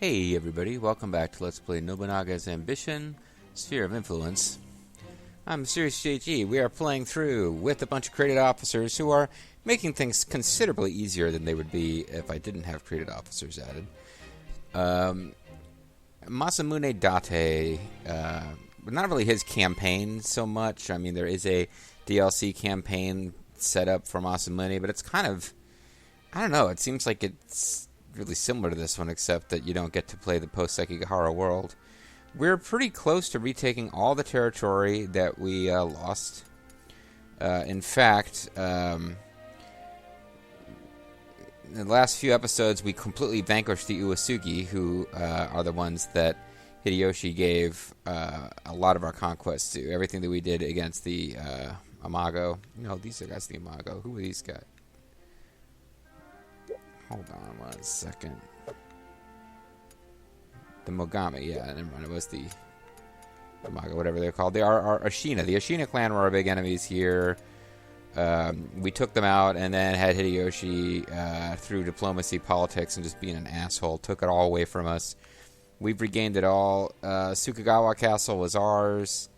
Hey everybody, welcome back to Let's Play Nobunaga's Ambition, Sphere of Influence. I'm Serious JG. We are playing through with a bunch of created officers who are making things considerably easier than they would be if I didn't have created officers added. Masamune Date, not really his campaign so much. I mean, there is a DLC campaign set up for Masamune, but it's kind of, I don't know, it seems like it's really similar to this one, except that you don't get to play the post-Sekigahara world. We're pretty close to retaking all the territory that we lost. In fact, in the last few episodes, we completely vanquished the Uesugi, who are the ones that Hideyoshi gave a lot of our conquests to. Everything that we did against the Imago. No, these are guys the Imago. Who are these guys? Hold on 1 second. The Mogami, yeah, never mind. It was the Imago, whatever they're called. They are Ashina. The Ashina clan were our big enemies here. We took them out and then had Hideyoshi, through diplomacy, politics, and just being an asshole, took it all away from us. We've regained it all. Sukagawa Castle was ours.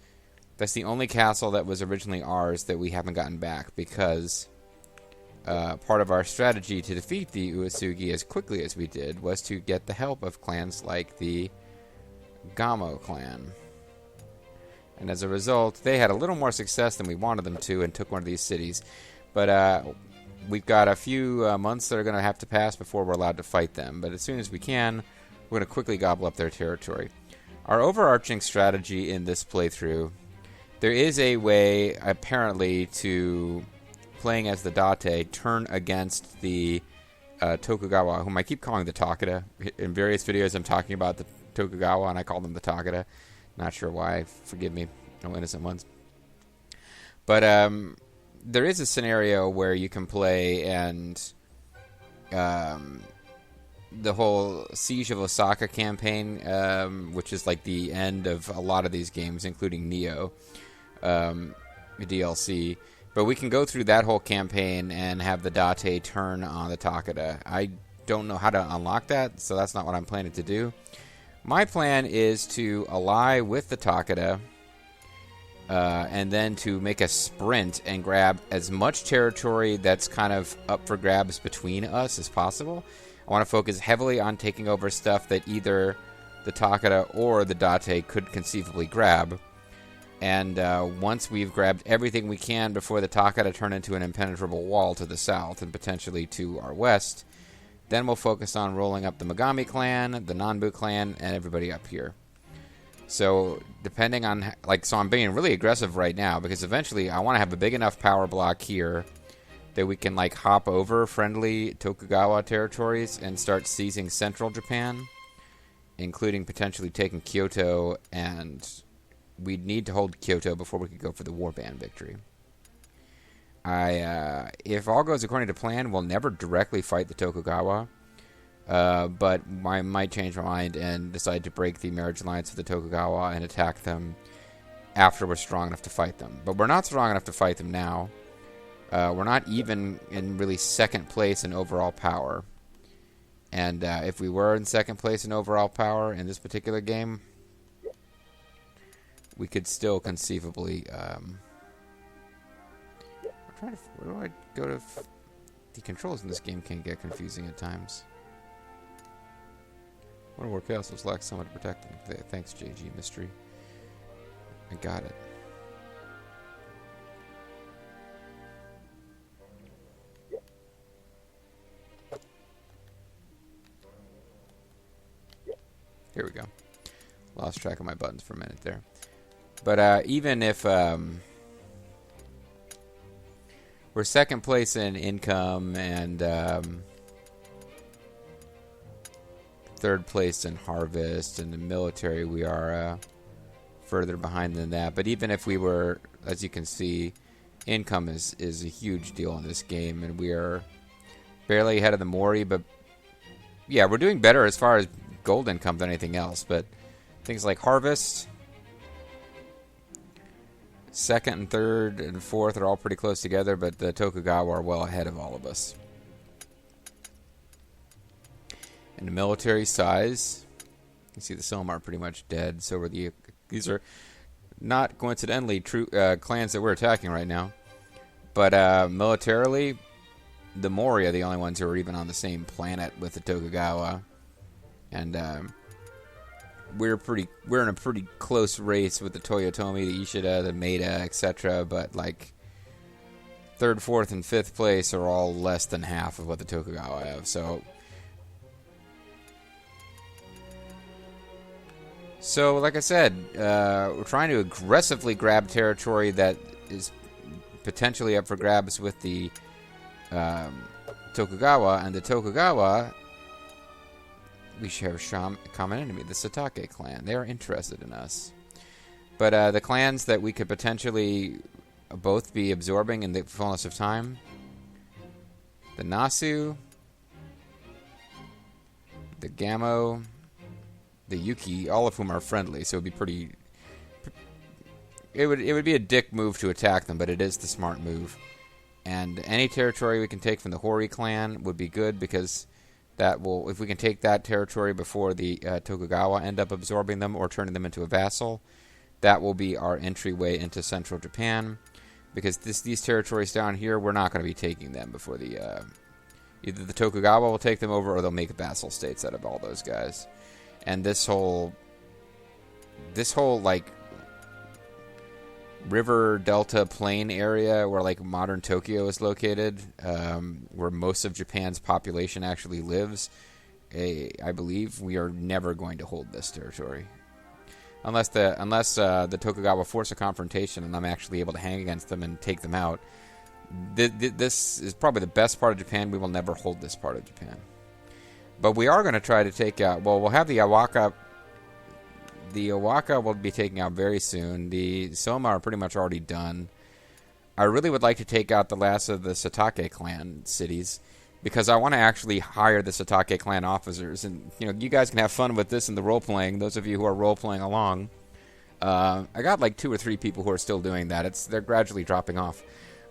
That's the only castle that was originally ours that we haven't gotten back because part of our strategy to defeat the Uesugi as quickly as we did was to get the help of clans like the Gamo clan. And as a result, they had a little more success than we wanted them to and took one of these cities. But we've got a few months that are going to have to pass before we're allowed to fight them. But as soon as we can, we're going to quickly gobble up their territory. Our overarching strategy in this playthrough, there is a way, apparently, to playing as the Date, turn against the Tokugawa, whom I keep calling the Takeda. In various videos I'm talking about the Tokugawa, and I call them the Takeda. Not sure why. Forgive me, no innocent ones. But there is a scenario where you can play and the whole Siege of Osaka campaign, which is like the end of a lot of these games, including Neo, DLC. But we can go through that whole campaign and have the Date turn on the Takeda. I don't know how to unlock that, so that's not what I'm planning to do. My plan is to ally with the Takeda, and then to make a sprint and grab as much territory that's kind of up for grabs between us as possible. I want to focus heavily on taking over stuff that either the Takeda or the Date could conceivably grab. And once we've grabbed everything we can before the Takeda turn into an impenetrable wall to the south and potentially to our west, then we'll focus on rolling up the Mogami clan, the Nanbu clan, and everybody up here. So depending on, so I'm being really aggressive right now because eventually I want to have a big enough power block here that we can hop over friendly Tokugawa territories and start seizing central Japan, including potentially taking Kyoto, and we'd need to hold Kyoto before we could go for the warband victory. If all goes according to plan, we'll never directly fight the Tokugawa, but I might change my mind and decide to break the marriage alliance with the Tokugawa and attack them after we're strong enough to fight them. But we're not strong enough to fight them now. We're not even in really second place in overall power. And if we were in second place in overall power in this particular game, we could still conceivably, where do I go to? The controls in this game can get confusing at times. Wonder where castles lack someone to protect them. Thanks, JG Mystery. I got it. Here we go. Lost track of my buttons for a minute there. But even if we're second place in income and third place in harvest, and the military we are further behind than that. But even if we were, as you can see, income is a huge deal in this game, and we are barely ahead of the Mori. But yeah, we're doing better as far as gold income than anything else. But things like harvest, second and third and fourth are all pretty close together, but the Tokugawa are well ahead of all of us. And the military size, You see the Soma are pretty much dead. So are these are not coincidentally true clans that we're attacking right now. But militarily, the Mori are the only ones who are even on the same planet with the Tokugawa. And we're in a pretty close race with the Toyotomi, the Ishida, the Maeda, etc. But like 3rd, 4th, and 5th place are all less than half of what the Tokugawa have. So like I said, we're trying to aggressively grab territory that is potentially up for grabs with the Tokugawa, and the Tokugawa, we share a common enemy, the Satake clan. They are interested in us. But the clans that we could potentially both be absorbing in the fullness of time, the Nasu, the Gamo, the Yuki, all of whom are friendly, so it'd be pretty... It would be a dick move to attack them, but it is the smart move. And any territory we can take from the Hori clan would be good, because that will, if we can take that territory before the Tokugawa end up absorbing them or turning them into a vassal, that will be our entryway into central Japan. Because these territories down here, we're not going to be taking them before the... either the Tokugawa will take them over, or they'll make vassal states out of all those guys. And this whole like river delta plain area where like modern Tokyo is located, where most of Japan's population actually lives, I believe we are never going to hold this territory unless the Tokugawa force a confrontation and I'm actually able to hang against them and take them out. This is probably the best part of Japan. We will never hold this part of Japan. But we are going to try to take out... Well, we'll have the Awaka... The Awaka will be taken out very soon. The Soma are pretty much already done. I really would like to take out the last of the Satake clan cities, because I want to actually hire the Satake clan officers. And, you know, you guys can have fun with this in the role-playing, those of you who are role-playing along. I got like 2 or 3 people who are still doing that. They're gradually dropping off.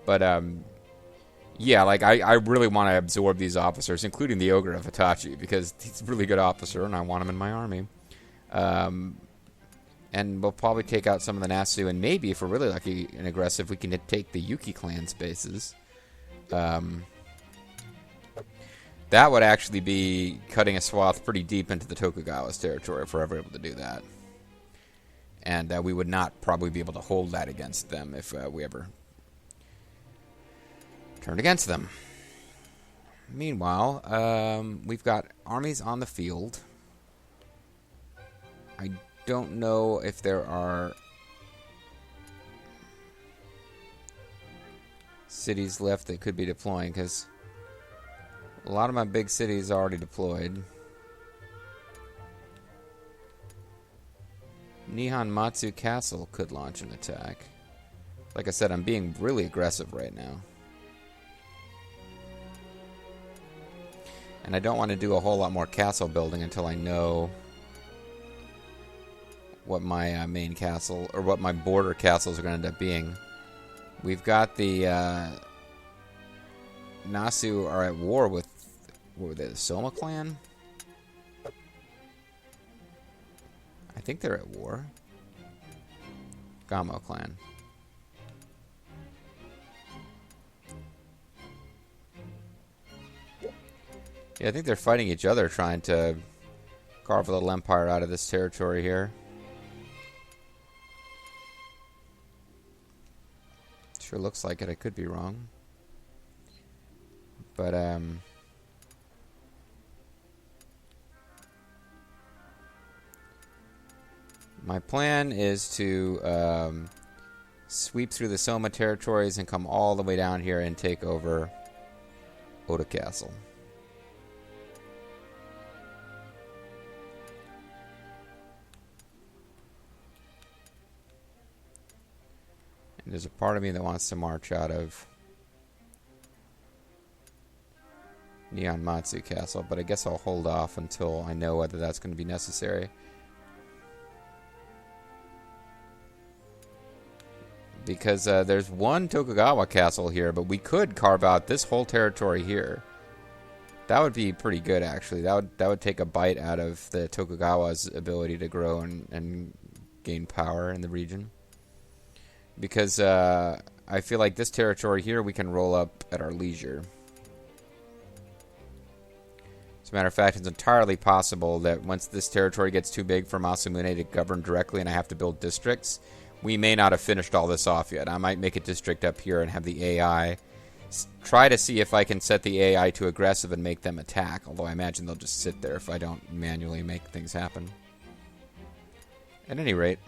But, yeah, like, I really want to absorb these officers, including the Ogre of Hitachi, because he's a really good officer, and I want him in my army. And we'll probably take out some of the Nasu, and maybe, if we're really lucky and aggressive, we can take the Yuki clan's bases. That would actually be cutting a swath pretty deep into the Tokugawa's territory if we're ever able to do that. And we would not probably be able to hold that against them if we ever turned against them. Meanwhile, we've got armies on the field. I don't know if there are cities left that could be deploying, because a lot of my big cities are already deployed. Nihon Matsu Castle could launch an attack. Like I said, I'm being really aggressive right now. And I don't want to do a whole lot more castle building until I know what my main castle, or what my border castles are going to end up being. We've got the Nasu are at war with, what were they, the Soma clan? I think they're at war. Gamo clan. Yeah, I think they're fighting each other, trying to carve a little empire out of this territory here. Sure looks like it. I could be wrong. But, my plan is to sweep through the Soma territories and come all the way down here and take over Oda Castle. And there's a part of me that wants to march out of Nihon Matsu Castle, but I guess I'll hold off until I know whether that's going to be necessary. Because there's one Tokugawa castle here, but we could carve out this whole territory here. That would be pretty good, actually. That would take a bite out of the Tokugawa's ability to grow and gain power in the region. Because I feel like this territory here we can roll up at our leisure. As a matter of fact, it's entirely possible that once this territory gets too big for Masamune to govern directly and I have to build districts, we may not have finished all this off yet. I might make a district up here and have the AI try to see if I can set the AI to aggressive and make them attack, although I imagine they'll just sit there if I don't manually make things happen. At any rate,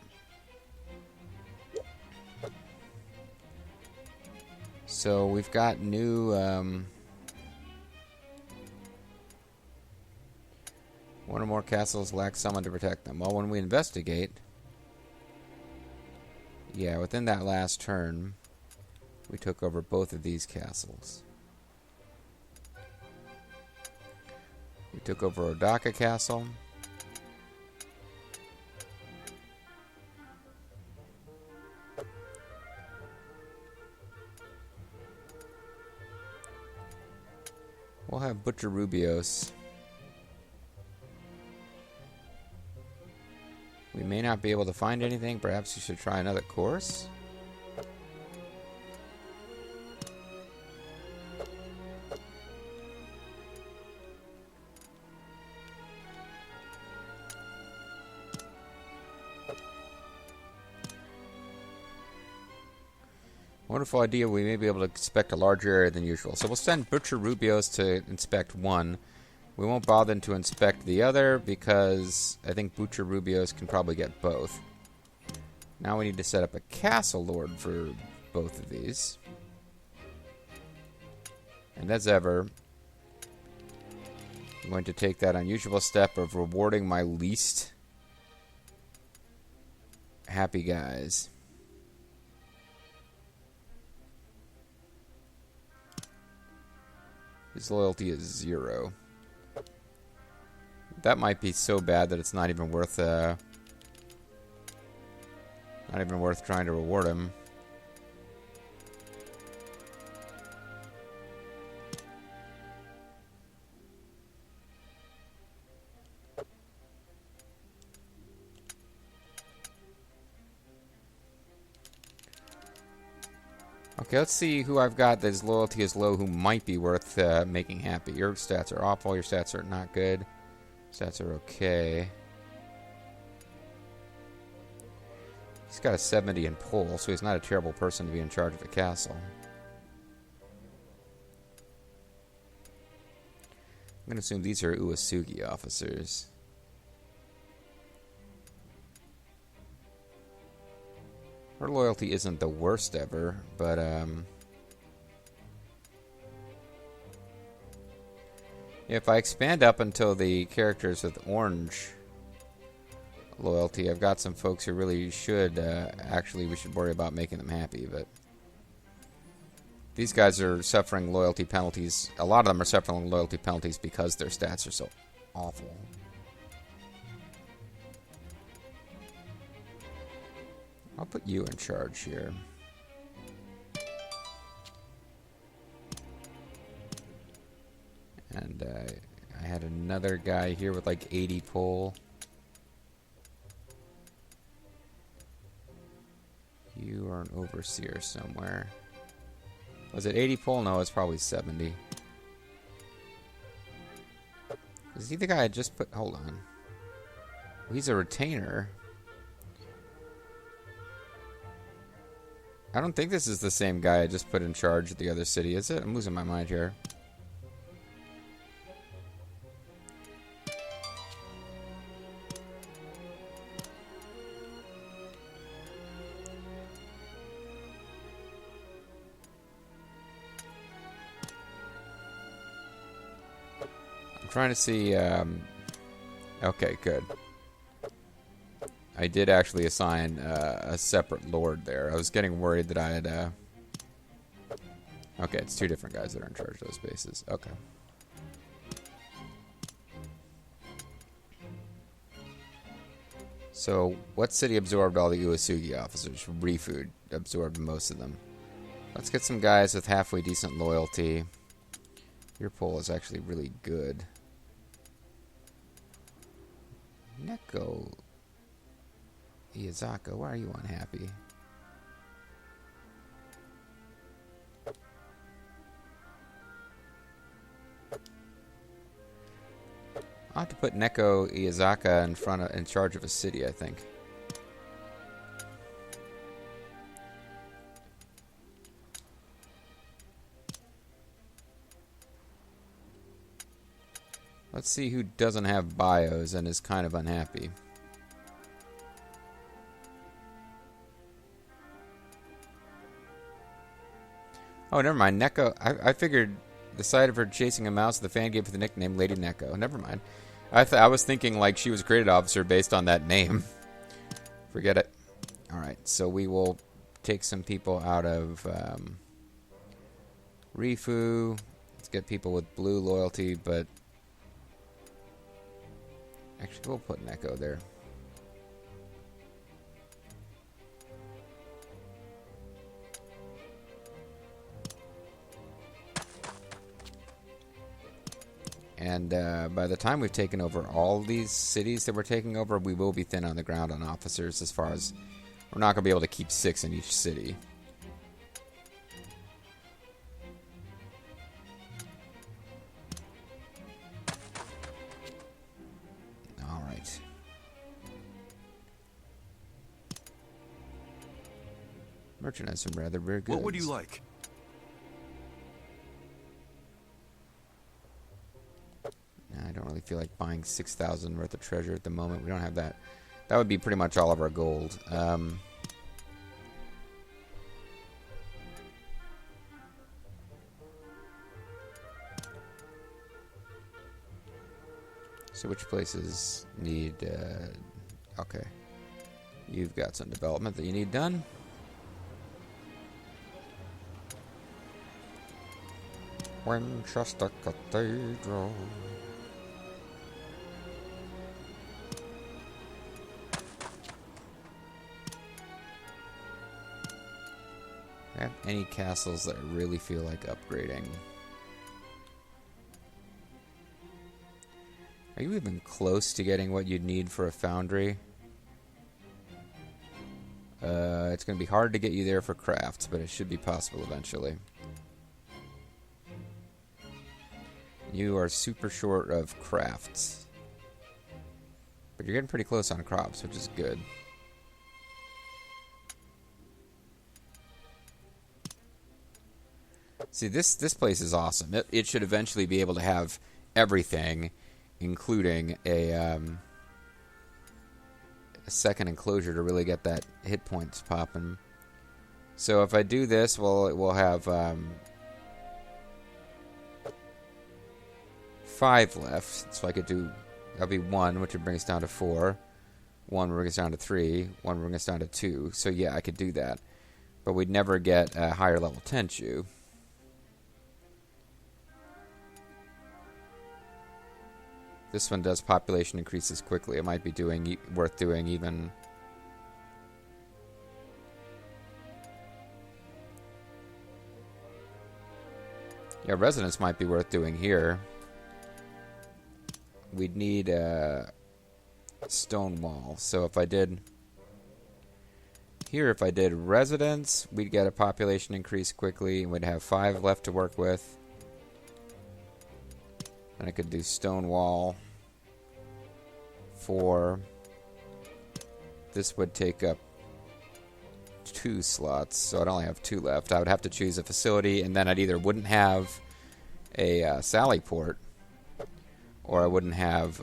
so we've got new one or more castles lack someone to protect them. Well, when we investigate, yeah, within that last turn, we took over both of these castles. We took over Odaka Castle. We'll have Butcher Rubios. We may not be able to find anything. Perhaps you should try another course. Wonderful idea. We may be able to inspect a larger area than usual. So we'll send Butcher Rubios to inspect one. We won't bother to inspect the other because I think Butcher Rubios can probably get both. Now we need to set up a castle lord for both of these. And as ever, I'm going to take that unusual step of rewarding my least happy guys. His loyalty is 0. That might be so bad that it's not even worth trying to reward him. Okay, let's see who I've got that his loyalty is low who might be worth making happy. Your stats are awful, your stats are not good. Stats are okay. He's got a 70 in pull, so he's not a terrible person to be in charge of a castle. I'm going to assume these are Uesugi officers. Her loyalty isn't the worst ever, but if I expand up until the characters with orange loyalty, I've got some folks who really should, actually we should worry about making them happy, but these guys are suffering loyalty penalties. A lot of them are suffering loyalty penalties because their stats are so awful. I'll put you in charge here. And I had another guy here with like 80 pull. You are an overseer somewhere. Was it 80 pull? No, it's probably 70. Is he the guy I just put... Hold on. Well, he's a retainer. I don't think this is the same guy I just put in charge of the other city, is it? I'm losing my mind here. I'm trying to see... Okay, good. I did actually assign a separate lord there. I was getting worried that I had... Okay, it's 2 different guys that are in charge of those bases. Okay. So, what city absorbed all the Uesugi officers? Rifu absorbed most of them. Let's get some guys with halfway decent loyalty. Your poll is actually really good. Neko Iazaka, why are you unhappy? I'll have to put Neko Iazaka in charge of a city, I think. Let's see who doesn't have bios and is kind of unhappy. Oh, never mind. Neko. I figured the sight of her chasing a mouse, the fan gave her the nickname Lady Neko. Never mind. I was thinking like she was a creative officer based on that name. Forget it. Alright, so we will take some people out of Rifu. Let's get people with blue loyalty, but actually we'll put Neko there. And by the time we've taken over all these cities that we're taking over, we will be thin on the ground on officers as far as we're not going to be able to keep 6 in each city. All right. Merchant has some rather rare goods. What would you like? I don't really feel like buying 6,000 worth of treasure at the moment. We don't have that. That would be pretty much all of our gold. So which places need... okay. You've got some development that you need done. Winchester Cathedral. Do I have any castles that I really feel like upgrading? Are you even close to getting what you'd need for a foundry? It's going to be hard to get you there for crafts, but it should be possible eventually. You are super short of crafts. But you're getting pretty close on crops, which is good. See, this place is awesome. It should eventually be able to have everything, including a second enclosure to really get that hit points popping. So if I do this, we'll have 5 left. So I could do, that'll be 1, which would bring us down to 4. 1 would bring us down to 3. 1 would bring us down to 2. So yeah, I could do that. But we'd never get a higher level Tenchu. This one does population increases quickly. It might be worth doing even. Yeah, residence might be worth doing here. We'd need a stone wall. So if I did here, if I did residence, we'd get a population increase quickly, and we'd have 5 left to work with. And I could do stone wall 4. This would take up 2 slots, so I'd only have 2 left. I would have to choose a facility, and then I'd either wouldn't have a sally port, or I wouldn't have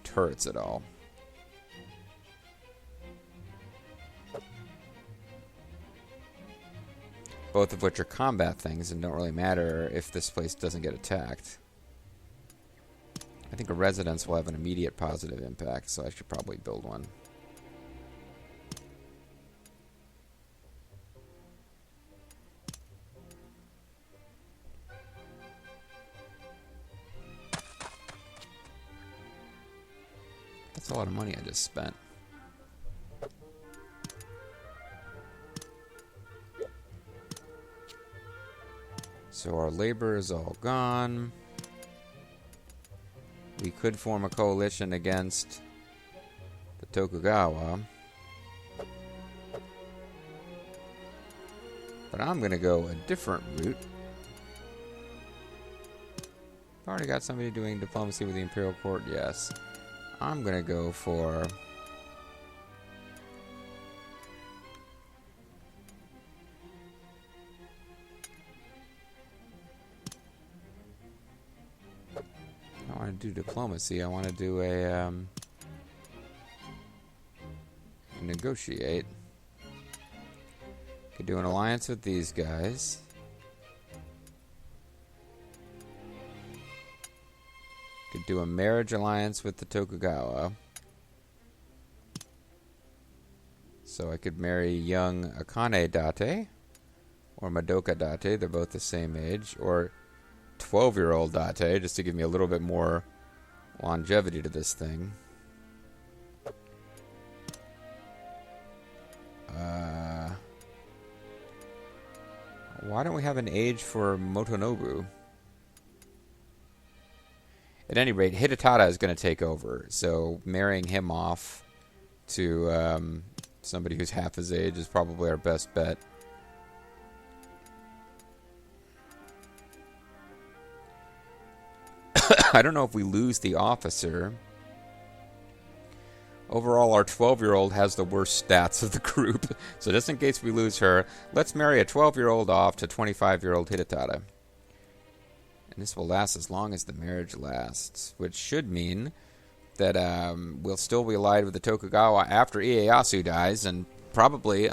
turrets at all. Both of which are combat things and don't really matter if this place doesn't get attacked. I think a residence will have an immediate positive impact, so I should probably build one. That's a lot of money I just spent. So our labor is all gone. We could form a coalition against the Tokugawa. But I'm going to go a different route. I've already got somebody doing diplomacy with the Imperial Court, yes. I'm going to go for... I want to do diplomacy. I want to do a negotiate. Could do an alliance with these guys. Could do a marriage alliance with the Tokugawa. So I could marry young Akane Date or Madoka Date. They're both the same age. Or 12-year-old Date, just to give me a little bit more longevity to this thing. Why don't we have an age for Motonobu? At any rate, Hidetada is going to take over, so marrying him off to somebody who's half his age is probably our best bet. I don't know if we lose the officer. Overall, our 12-year-old has the worst stats of the group. So just in case we lose her, let's marry a 12-year-old off to 25-year-old Hidetada. And this will last as long as the marriage lasts, which should mean that we'll still be allied with the Tokugawa after Ieyasu dies, and probably,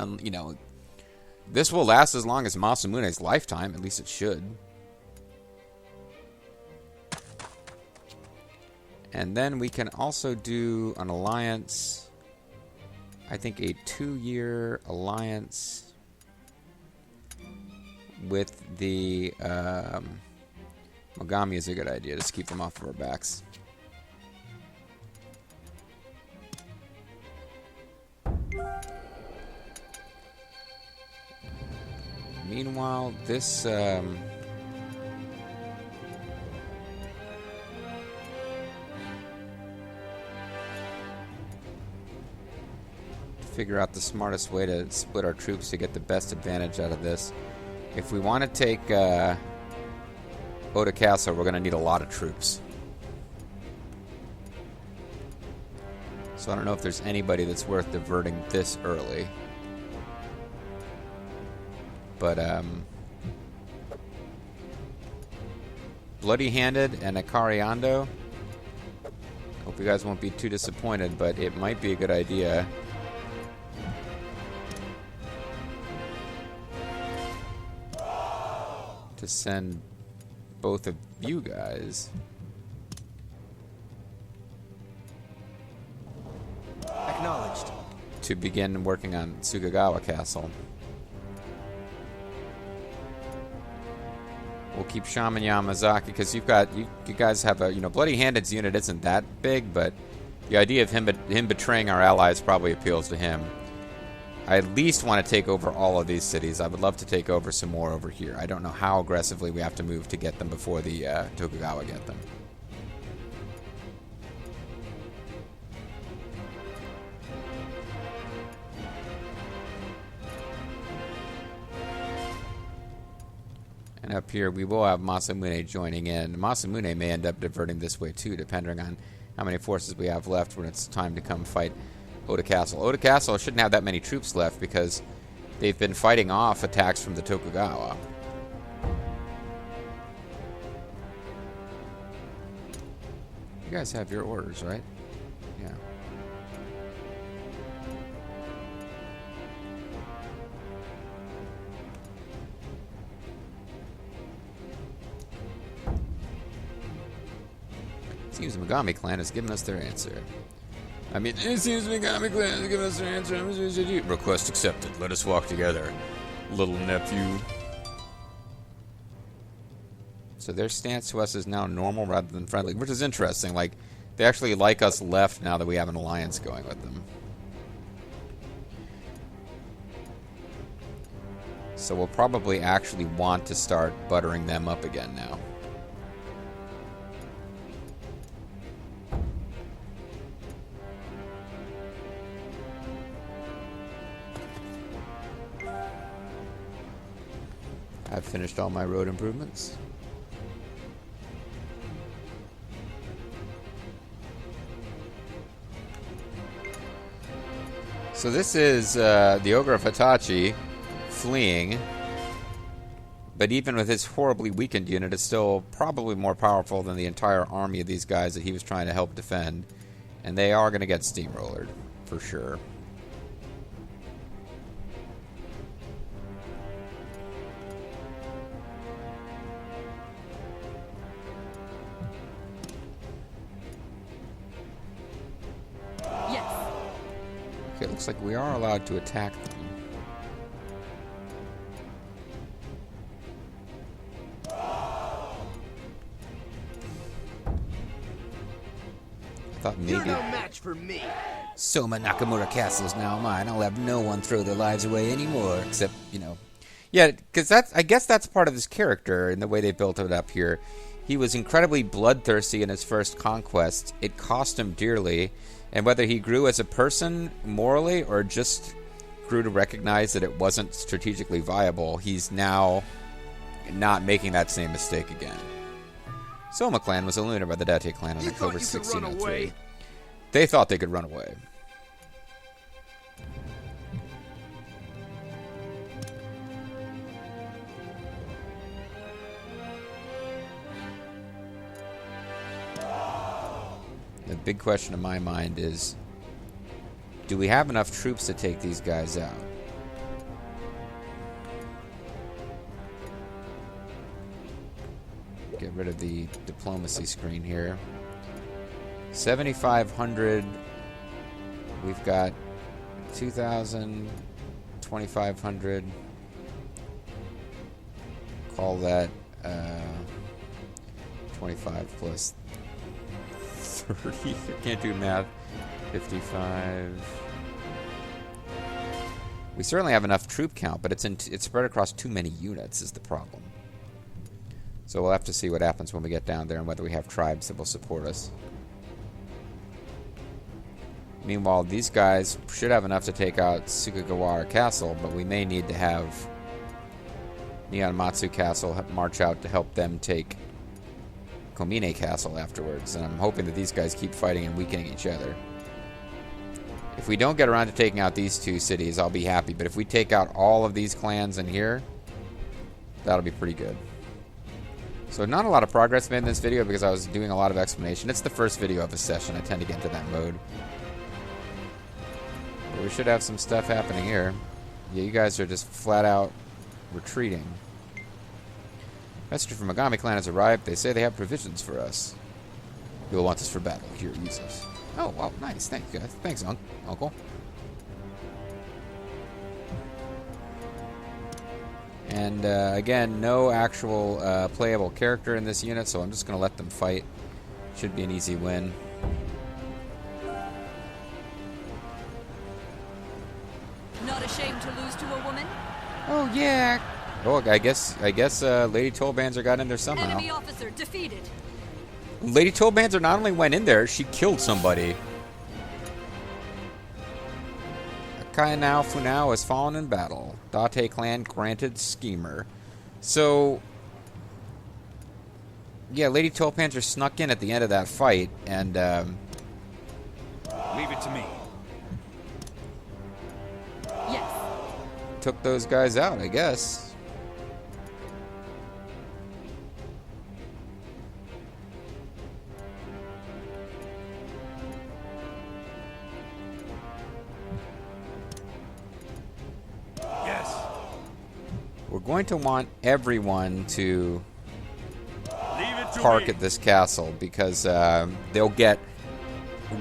this will last as long as Masamune's lifetime. At least it should. And then we can also do an alliance, I think a 2-year alliance with the Mogami is a good idea, just to keep them off of our backs. Meanwhile, this... figure out the smartest way to split our troops to get the best advantage out of this. If we want to take Oda Castle, we're going to need a lot of troops. So I don't know if there's anybody that's worth diverting this early. But Bloody Handed and Akari Ando. Hope you guys won't be too disappointed, but it might be a good idea. To send both of you guys. Acknowledged. To begin working on Sugagawa Castle. We'll keep Shaman Yamazaki because you guys have a Bloody Handed's unit isn't that big, but the idea of him betraying our allies probably appeals to him. I at least want to take over all of these cities. I would love to take over some more over here. I don't know how aggressively we have to move to get them before the Tokugawa get them. And up here, we will have Masamune joining in. Masamune may end up diverting this way too, depending on how many forces we have left when it's time to come fight Oda Castle. Oda Castle shouldn't have that many troops left because they've been fighting off attacks from the Tokugawa. You guys have your orders, right? Yeah. Seems the Mogami clan has given us their answer. I mean, it seems the Mogami clan has given us their answer. Request accepted. Let us walk together, little nephew. So their stance to us is now normal rather than friendly, which is interesting. Like, they actually like us left now that we have an alliance going with them. So we'll probably actually want to start buttering them up again now. I've finished all my road improvements. So this is the Ogre of Hitachi fleeing. But even with his horribly weakened unit, it's still probably more powerful than the entire army of these guys that he was trying to help defend. And they are going to get steamrollered, for sure. Okay, it looks like we are allowed to attack them. I thought maybe... You're no match for me. Soma Nakamura Castle's now mine. I'll have no one throw their lives away anymore. Except, you know... Yeah, because that's... I guess that's part of his character in the way they built it up here. He was incredibly bloodthirsty in his first conquest. It cost him dearly. And whether he grew as a person morally or just grew to recognize that it wasn't strategically viable, he's now not making that same mistake again. Soma clan was eliminated by the Date clan in October 1603. They thought they could run away. The big question in my mind is, do we have enough troops to take these guys out? Get rid of the diplomacy screen here. 7,500. We've got 2,000, 2,500. Call that 25 plus 30. I can't do math. 55. We certainly have enough troop count, but it's spread across too many units is the problem. So we'll have to see what happens when we get down there and whether we have tribes that will support us. Meanwhile, these guys should have enough to take out Sukagawara Castle, but we may need to have Nihonmatsu Castle march out to help them take Komine Castle afterwards, and I'm hoping that these guys keep fighting and weakening each other. If we don't get around to taking out these two cities, I'll be happy, but if we take out all of these clans in here, that'll be pretty good. So not a lot of progress made in this video because I was doing a lot of explanation. It's the first video of a session. I tend to get into that mode. But we should have some stuff happening here. Yeah, you guys are just flat out retreating. Messenger from Megami clan has arrived. They say they have provisions for us. You'll want this for battle. Here, use this. Oh, wow, nice. Thank you, guys. Thanks, Uncle. And, again, no actual playable character in this unit, so I'm just going to let them fight. Should be an easy win. Not ashamed to lose to a woman? Oh, yeah. Oh, I guess Lady Tollbanzer got in there somehow. Enemy officer defeated. Lady Tollbanzer not only went in there, she killed somebody. Kainao Funao has fallen in battle. Date clan granted schemer. So, yeah, Lady Tollbanzer snuck in at the end of that fight, and Leave it to me. Yes. took those guys out, I guess. We're going to want everyone to park at this castle because they'll get,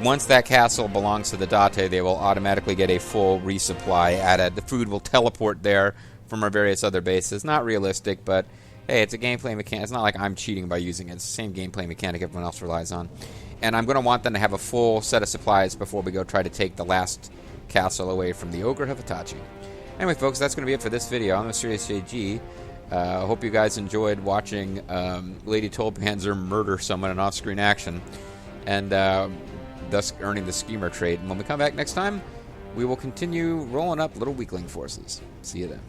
once that castle belongs to the Date, they will automatically get a full resupply added. The food will teleport there from our various other bases. Not realistic, but hey, it's a gameplay mechanic. It's not like I'm cheating by using it. It's the same gameplay mechanic everyone else relies on. And I'm going to want them to have a full set of supplies before we go try to take the last castle away from the Ogre of Hitachi. Anyway, folks, that's going to be it for this video. I'm Mysterious JG. I hope you guys enjoyed watching Lady Tolpanzer murder someone in off-screen action, and thus earning the Schemer trait. And when we come back next time, we will continue rolling up little weakling forces. See you then.